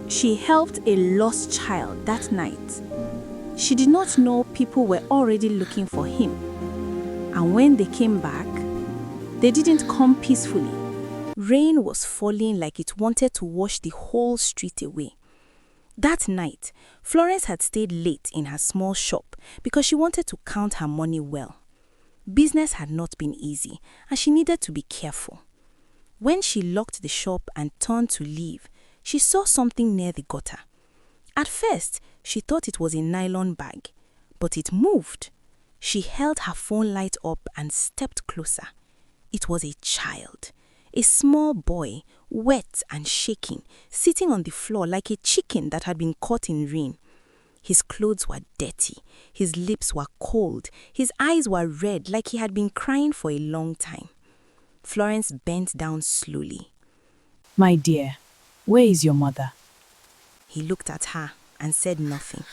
She helped a lost child that night. She did not know people were already looking for him. And when they came back, they didn't come peacefully. Rain was falling like it wanted to wash the whole street away. That night, Florence had stayed late in her small shop because she wanted to count her money well. Business had not been easy, and she needed to be careful. When she locked the shop and turned to leave, she saw something near the gutter. At first, she thought it was a nylon bag, but it moved. She held her phone light up and stepped closer. It was a child, a small boy, wet and shaking, sitting on the floor like a chicken that had been caught in rain. His clothes were dirty, his lips were cold, his eyes were red like he had been crying for a long time. Florence bent down slowly. My dear, where is your mother? He looked at her and said nothing.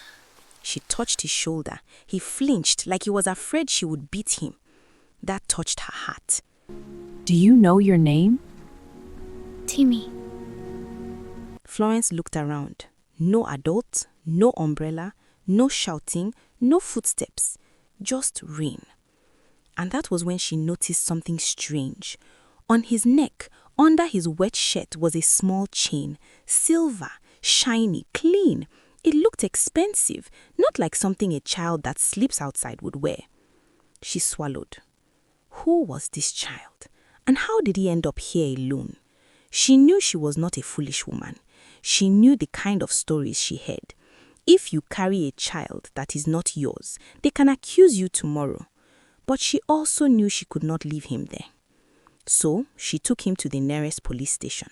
She touched his shoulder. He flinched like he was afraid she would beat him. That touched her heart. Do you know your name? Timmy. Florence looked around. No adult, no umbrella, no shouting, no footsteps, just rain. And that was when she noticed something strange. On his neck, under his wet shirt, was a small chain, silver, shiny, clean. It looked expensive, not like something a child that sleeps outside would wear. She swallowed. Who was this child? And how did he end up here alone? She knew she was not a foolish woman. She knew the kind of stories she heard. If you carry a child that is not yours, they can accuse you tomorrow. But she also knew she could not leave him there. So she took him to the nearest police station.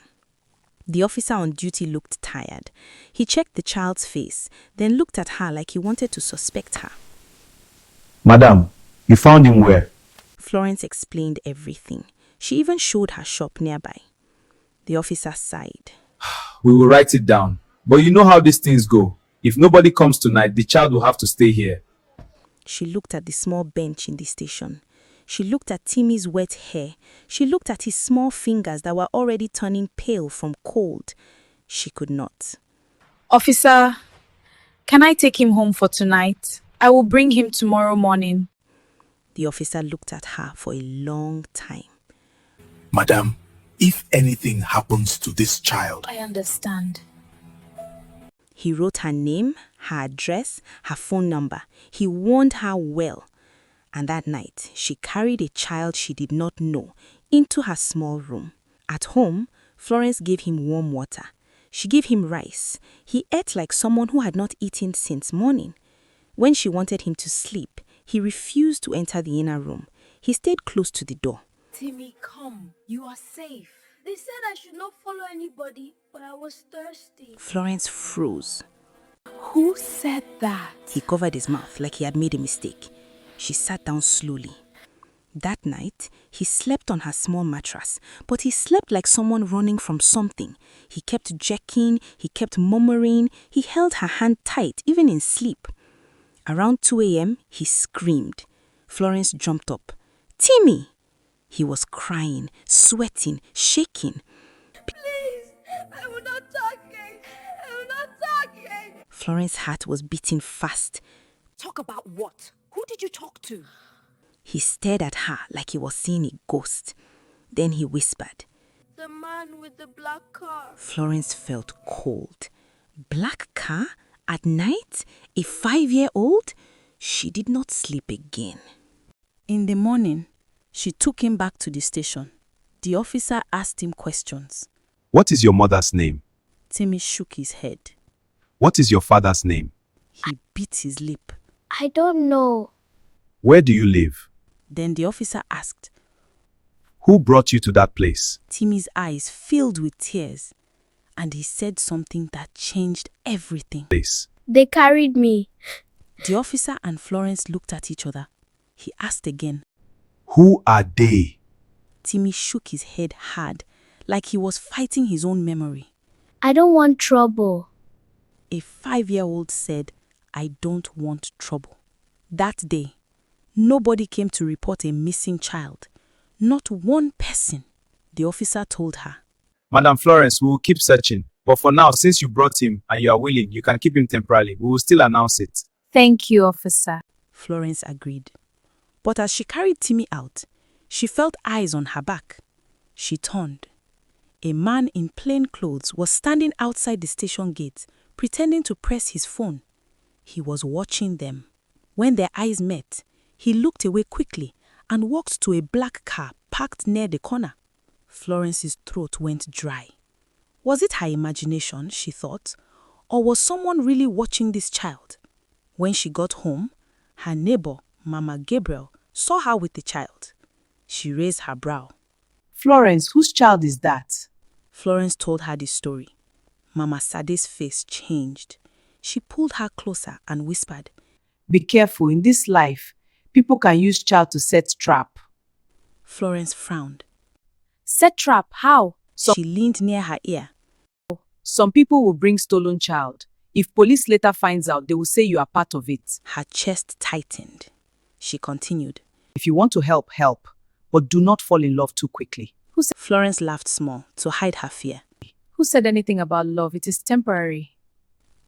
The officer on duty looked tired. He checked the child's face, then looked at her like he wanted to suspect her. Madam, you found him where? Florence explained everything. She even showed her shop nearby. The officer sighed. We will write it down. But you know how these things go. If nobody comes tonight, the child will have to stay here. She looked at the small bench in the station. She looked at Timmy's wet hair. She looked at his small fingers that were already turning pale from cold. She could not. Officer, can I take him home for tonight? I will bring him tomorrow morning. The officer looked at her for a long time. Madam, if anything happens to this child, I understand. He wrote her name, her address, her phone number. He warned her well. And that night, she carried a child she did not know into her small room. At home, Florence gave him warm water. She gave him rice. He ate like someone who had not eaten since morning. When she wanted him to sleep, he refused to enter the inner room. He stayed close to the door. Timmy, come. You are safe. They said I should not follow anybody, but I was thirsty. Florence froze. Who said that? He covered his mouth like he had made a mistake. She sat down slowly. That night, he slept on her small mattress, but he slept like someone running from something. He kept jerking, he kept murmuring, he held her hand tight, even in sleep. Around 2 a.m., he screamed. Florence jumped up. Timmy! He was crying, sweating, shaking. Please, I will not talk again. I will not talk again. Florence's heart was beating fast. Talk about what? Who did you talk to? He stared at her like he was seeing a ghost. Then he whispered. The man with the black car. Florence felt cold. Black car? At night? A 5-year-old? She did not sleep again. In the morning, she took him back to the station. The officer asked him questions. What is your mother's name? Timmy shook his head. What is your father's name? He bit his lip. I don't know. Where do you live? Then the officer asked. Who brought you to that place? Timmy's eyes filled with tears, and he said something that changed everything. Place. They carried me. The officer and Florence looked at each other. He asked again. Who are they? Timmy shook his head hard, like he was fighting his own memory. I don't want trouble. A 5-year-old said, I don't want trouble. That day, nobody came to report a missing child. Not one person. The officer told her. Madam Florence, we will keep searching. But for now, since you brought him and you are willing, you can keep him temporarily. We will still announce it. Thank you, officer. Florence agreed. But as she carried Timmy out, she felt eyes on her back. She turned. A man in plain clothes was standing outside the station gate, pretending to press his phone. He was watching them. When their eyes met, he looked away quickly and walked to a black car parked near the corner. Florence's throat went dry. Was it her imagination, she thought, or was someone really watching this child? When she got home, her neighbor, Mama Gabriel, saw her with the child. She raised her brow. Florence, whose child is that? Florence told her the story. Mama Sade's face changed. She pulled her closer and whispered, Be careful, in this life, people can use child to set trap. Florence frowned. Set trap, how? She leaned near her ear. Some people will bring stolen child. If police later finds out, they will say you are part of it. Her chest tightened. She continued. If you want to help, help. But do not fall in love too quickly. Florence laughed small to hide her fear. Who said anything about love? It is temporary.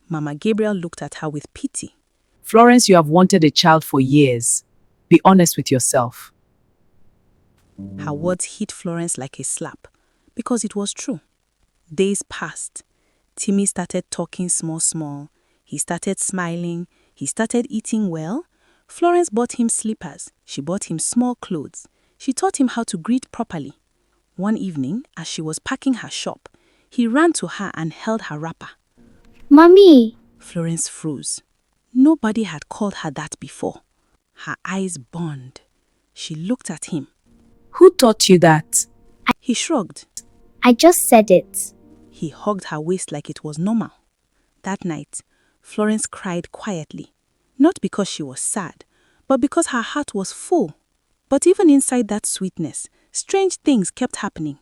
Mama Gabriel looked at her with pity. Florence, you have wanted a child for years. Be honest with yourself. Her words hit Florence like a slap, because it was true. Days passed. Timmy started talking small. He started smiling. He started eating well. Florence bought him slippers. She bought him small clothes. She taught him how to greet properly. One evening, as she was packing her shop, he ran to her and held her wrapper. Mommy! Florence froze. Nobody had called her that before. Her eyes burned. She looked at him. Who taught you that? He shrugged. I just said it. He hugged her waist like it was normal. That night, Florence cried quietly, not because she was sad, but because her heart was full. But even inside that sweetness, strange things kept happening.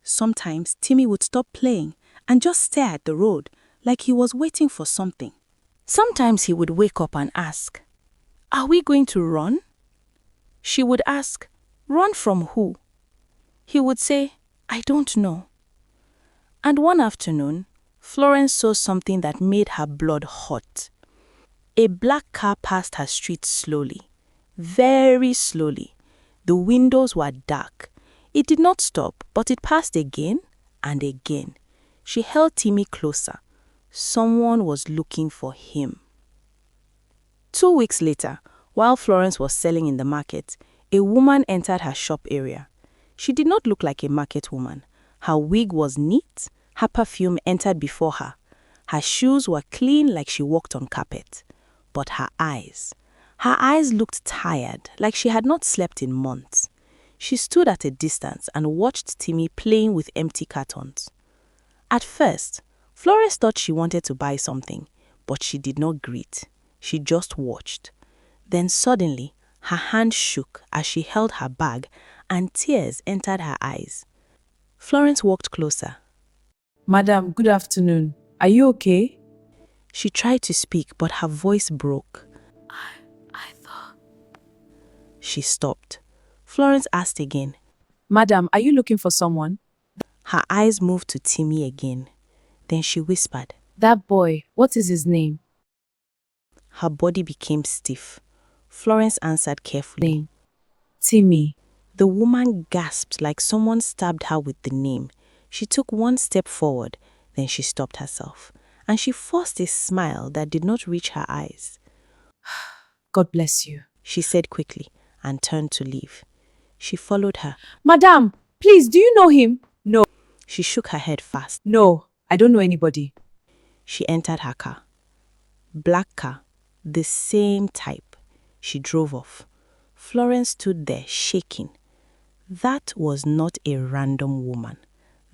Sometimes Timmy would stop playing and just stare at the road like he was waiting for something. Sometimes he would wake up and ask, "Are we going to run?" She would ask, "Run from who?" He would say, "I don't know." And one afternoon, Florence saw something that made her blood hot. A black car passed her street slowly, very slowly. The windows were dark. It did not stop, but it passed again and again. She held Timmy closer. Someone was looking for him. 2 weeks later, while Florence was selling in the market, a woman entered her shop area. She did not look like a market woman. Her wig was neat. Her perfume entered before her. Her shoes were clean like she walked on carpet. But her eyes looked tired, like she had not slept in months. She stood at a distance and watched Timmy playing with empty cartons. At first, Florence thought she wanted to buy something, but she did not greet. She just watched. Then suddenly, her hand shook as she held her bag and tears entered her eyes. Florence walked closer. Madam, good afternoon. Are you okay? She tried to speak, but her voice broke. I thought... She stopped. Florence asked again. Madam, are you looking for someone? Her eyes moved to Timmy again. Then she whispered. That boy, what is his name? Her body became stiff. Florence answered carefully. Timmy. The woman gasped like someone stabbed her with the name. She took one step forward, then she stopped herself, and she forced a smile that did not reach her eyes. God bless you, she said quickly, and turned to leave. She followed her. Madam, please, do you know him? No. She shook her head fast. No, I don't know anybody. She entered her car. Black car, the same type. She drove off. Florence stood there shaking. That was not a random woman.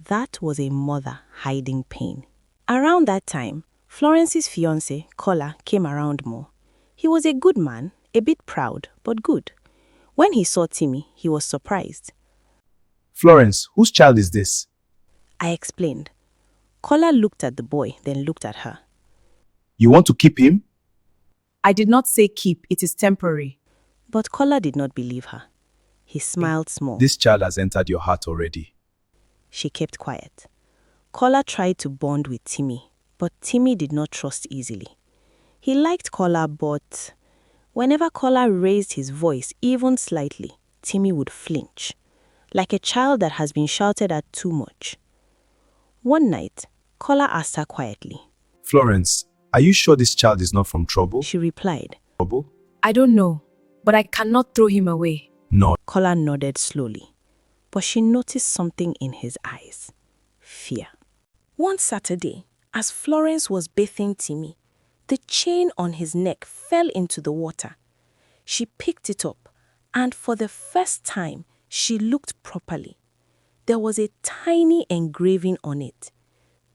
That was a mother hiding pain. Around that time, Florence's fiancé, Kola, came around more. He was a good man, a bit proud, but good. When he saw Timmy, he was surprised. Florence, whose child is this? I explained. Kola looked at the boy, then looked at her. You want to keep him? I did not say keep, it is temporary. But Kola did not believe her. He smiled small. This child has entered your heart already. She kept quiet. Kola tried to bond with Timmy, but Timmy did not trust easily. He liked Kola, but whenever Kola raised his voice even slightly, Timmy would flinch, like a child that has been shouted at too much. One night, Kola asked her quietly. Florence, are you sure this child is not from trouble? She replied. Trouble? I don't know, but I cannot throw him away. No. Kola nodded slowly, but she noticed something in his eyes. Fear. One Saturday, as Florence was bathing Timmy, the chain on his neck fell into the water. She picked it up, and for the first time, she looked properly. There was a tiny engraving on it.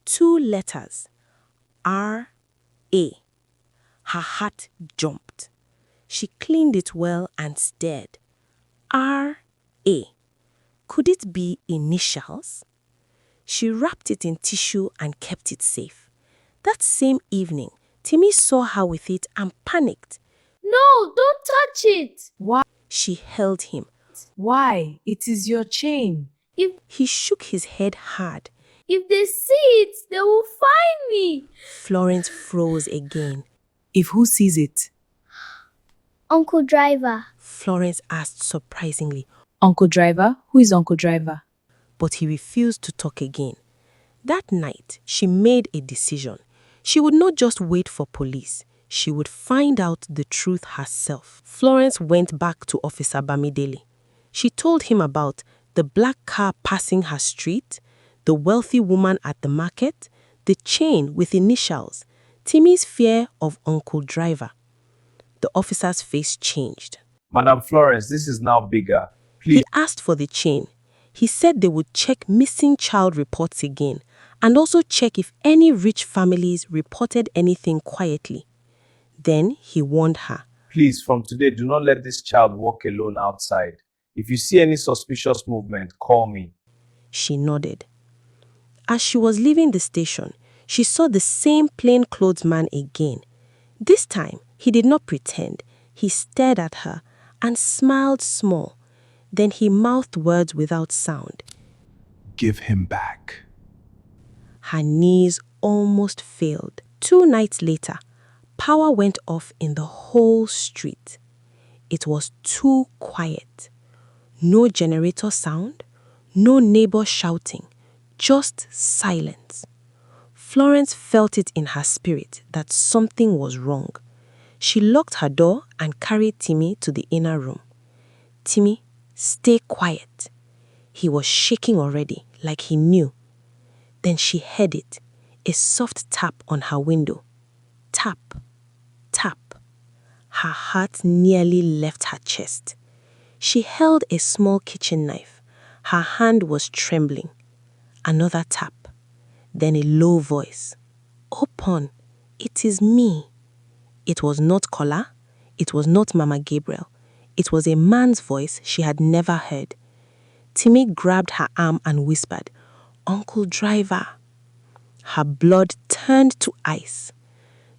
2 letters. R.A. Her heart jumped. She cleaned it well and stared. R.A. Could it be initials? She wrapped it in tissue and kept it safe. That same evening, Timmy saw her with it and panicked. No, don't touch it. Why? She held him. Why? It is your chain. He shook his head hard. If they see it, they will find me. Florence froze again. If who sees it? Uncle Driver. Florence asked surprisingly, Uncle Driver? Who is Uncle Driver? but he refused to talk again. That night, she made a decision. She would not just wait for police. She would find out the truth herself. Florence went back to Officer Bamidele. She told him about the black car passing her street, the wealthy woman at the market, the chain with initials, Timmy's fear of Uncle Driver. The officer's face changed. Madam Florence, this is now bigger. He Please. asked for the chain. He said they would check missing child reports again and also check if any rich families reported anything quietly. Then he warned her. Please, from today, do not let this child walk alone outside. If you see any suspicious movement, call me. She nodded. As she was leaving the station, she saw the same plainclothes man again. This time, he did not pretend. He stared at her and smiled small. Then he mouthed words without sound. Give him back. Her knees almost failed. 2 nights later, power went off in the whole street. It was too quiet. No generator sound, no neighbor shouting, just silence. Florence felt it in her spirit that something was wrong. She locked her door and carried Timmy to the inner room. Timmy, stay quiet. He was shaking already, like he knew. Then she heard it, a soft tap on her window. Tap, tap. Her heart nearly left her chest. She held a small kitchen knife. Her hand was trembling. Another tap. Then a low voice. Open. It is me. It was not Kola. It was not Mama Gabriel. It was a man's voice she had never heard. Timmy grabbed her arm and whispered, Uncle Driver. Her blood turned to ice.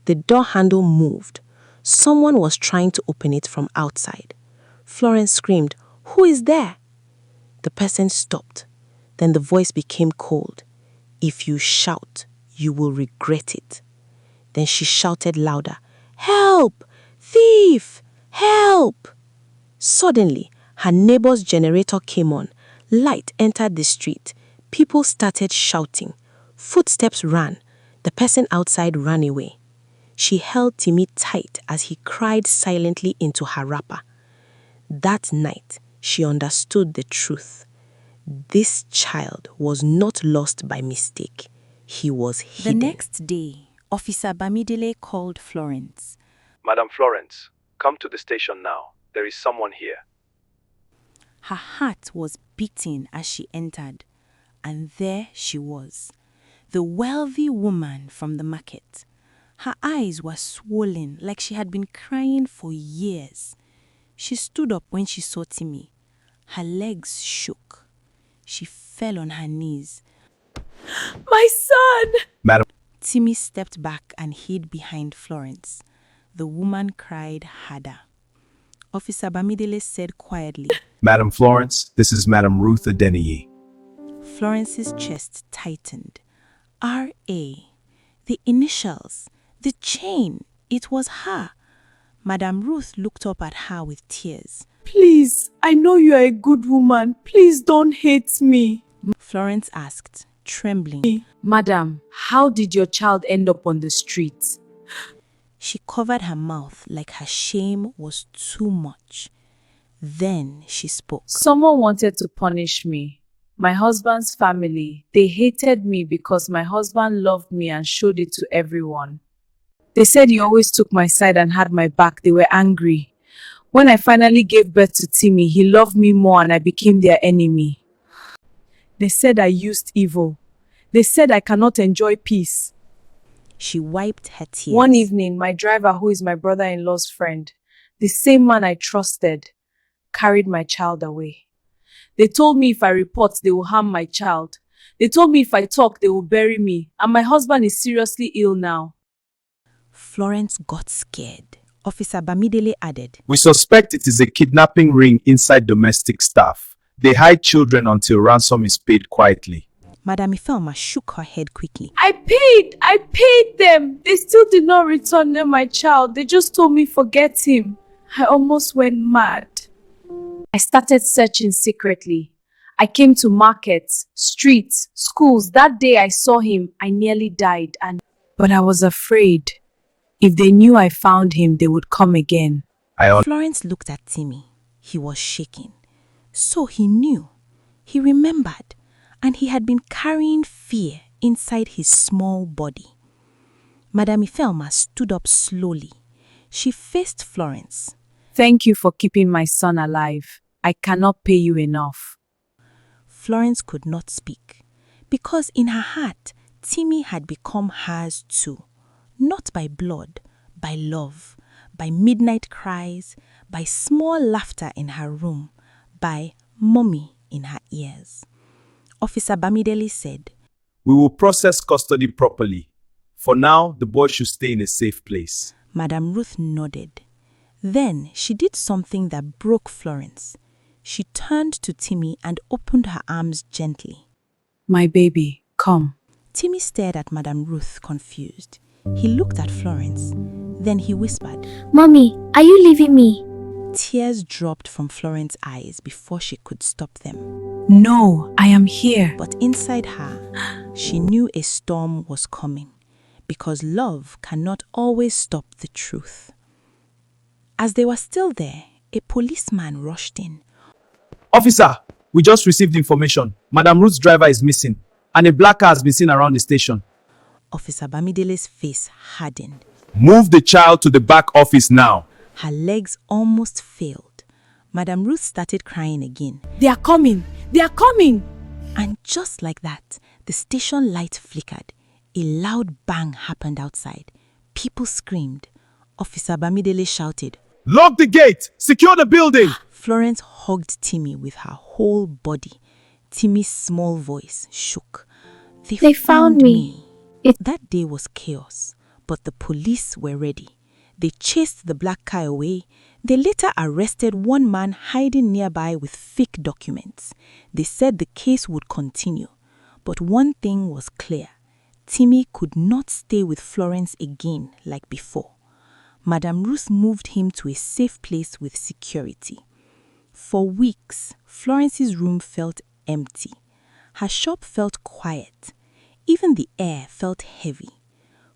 The door handle moved. Someone was trying to open it from outside. Florence screamed, Who is there? The person stopped. Then the voice became cold. If you shout, you will regret it. Then she shouted louder, Help! Thief! Help! Suddenly, her neighbor's generator came on. Light entered the street. People started shouting. Footsteps ran. The person outside ran away. She held Timmy tight as he cried silently into her wrapper. That night, she understood the truth. This child was not lost by mistake. He was hidden. The next day, Officer Bamidele called Florence. Madam Florence, come to the station now. There is someone here. Her heart was beating as she entered, and there she was, the wealthy woman from the market. Her eyes were swollen like she had been crying for years. She stood up when she saw Timmy. Her legs shook. She fell on her knees. My son! Madam, Timmy stepped back and hid behind Florence. The woman cried harder. Officer Bamidele said quietly, Madam Florence, this is Madam Ruth Adeniyi. Florence's chest tightened. R.A. The initials, the chain, it was her. Madame Ruth looked up at her with tears. Please, I know you are a good woman. Please don't hate me. Florence asked, trembling. Madam, how did your child end up on the streets? She covered her mouth like her shame was too much. Then she spoke. Someone wanted to punish me. My husband's family, they hated me because my husband loved me and showed it to everyone. They said he always took my side and had my back. They were angry. When I finally gave birth to Timmy, he loved me more and I became their enemy. They said I used evil. They said I cannot enjoy peace. She wiped her tears. One evening, my driver, who is my brother-in-law's friend, the same man I trusted, carried my child away. They told me if I report, they will harm my child. They told me if I talk, they will bury me. And my husband is seriously ill now. Florence got scared. Officer Bamidele added, We suspect it is a kidnapping ring inside domestic staff. They hide children until ransom is paid quietly. Madame Ifelma shook her head quickly. I paid them. They still did not return them my child. They just told me forget him. I almost went mad. I started searching secretly. I came to markets, streets, schools. That day I saw him, I nearly died. But I was afraid. If they knew I found him, they would come again. Florence looked at Timmy. He was shaking. So he knew. He remembered. And he had been carrying fear inside his small body. Madame Ifelma stood up slowly. She faced Florence. Thank you for keeping my son alive. I cannot pay you enough. Florence could not speak because in her heart, Timmy had become hers too. Not by blood, by love, by midnight cries, by small laughter in her room, by mommy in her ears. Officer Bamidele said, We will process custody properly. For now, the boy should stay in a safe place. Madame Ruth nodded. Then she did something that broke Florence. She turned to Timmy and opened her arms gently. My baby, come. Timmy stared at Madame Ruth, confused. He looked at Florence. Then he whispered, Mommy, are you leaving me? Tears dropped from Florence's eyes before she could stop them. No, I am here. But inside her, she knew a storm was coming because love cannot always stop the truth. As they were still there, a policeman rushed in. Officer, we just received information. Madame Ruth's driver is missing, and a black car has been seen around the station. Officer Bamidele's face hardened. Move the child to the back office now. Her legs almost failed. Madame Ruth started crying again. They are coming. They are coming. And just like that, the station light flickered. A loud bang happened outside. People screamed. Officer Bamidele shouted, Lock the gate! Secure the building! Florence hugged Timmy with her whole body. Timmy's small voice shook. They found me. That day was chaos, but the police were ready. They chased the black car away. They later arrested one man hiding nearby with fake documents. They said the case would continue. But one thing was clear. Timmy could not stay with Florence again like before. Madame Ruth moved him to a safe place with security. For weeks, Florence's room felt empty. Her shop felt quiet. Even the air felt heavy.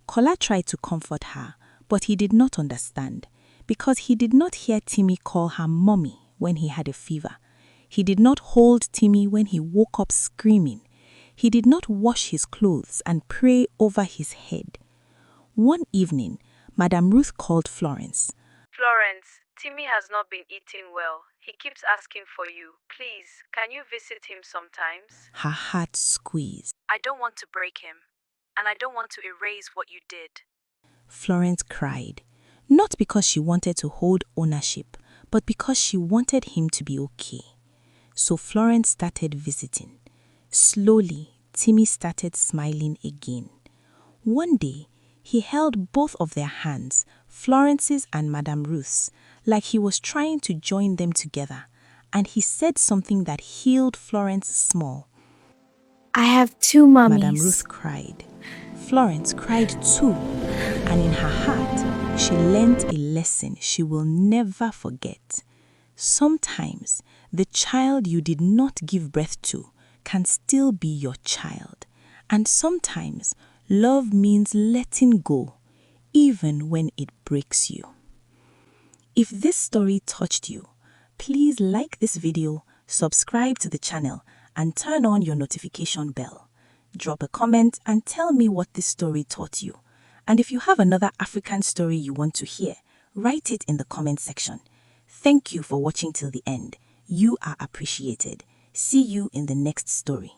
Kola tried to comfort her, but he did not understand because he did not hear Timmy call her mommy when he had a fever. He did not hold Timmy when he woke up screaming. He did not wash his clothes and pray over his head. One evening, Madame Ruth called Florence. Florence, Timmy has not been eating well. He keeps asking for you. Please, can you visit him sometimes? Her heart squeezed. I don't want to break him, and I don't want to erase what you did. Florence cried, not because she wanted to hold ownership, but because she wanted him to be okay. So Florence started visiting. Slowly, Timmy started smiling again. One day, he held both of their hands, Florence's and Madame Ruth's, like he was trying to join them together, and he said something that healed Florence small. I have two mummies. Madame Ruth cried. Florence cried too, and in her heart, she learnt a lesson she will never forget. Sometimes, the child you did not give birth to can still be your child. And sometimes, love means letting go, even when it breaks you. If this story touched you, please like this video, subscribe to the channel, and turn on your notification bell. Drop a comment and tell me what this story taught you. And if you have another African story you want to hear, write it in the comment section. Thank you for watching till the end. You are appreciated. See you in the next story.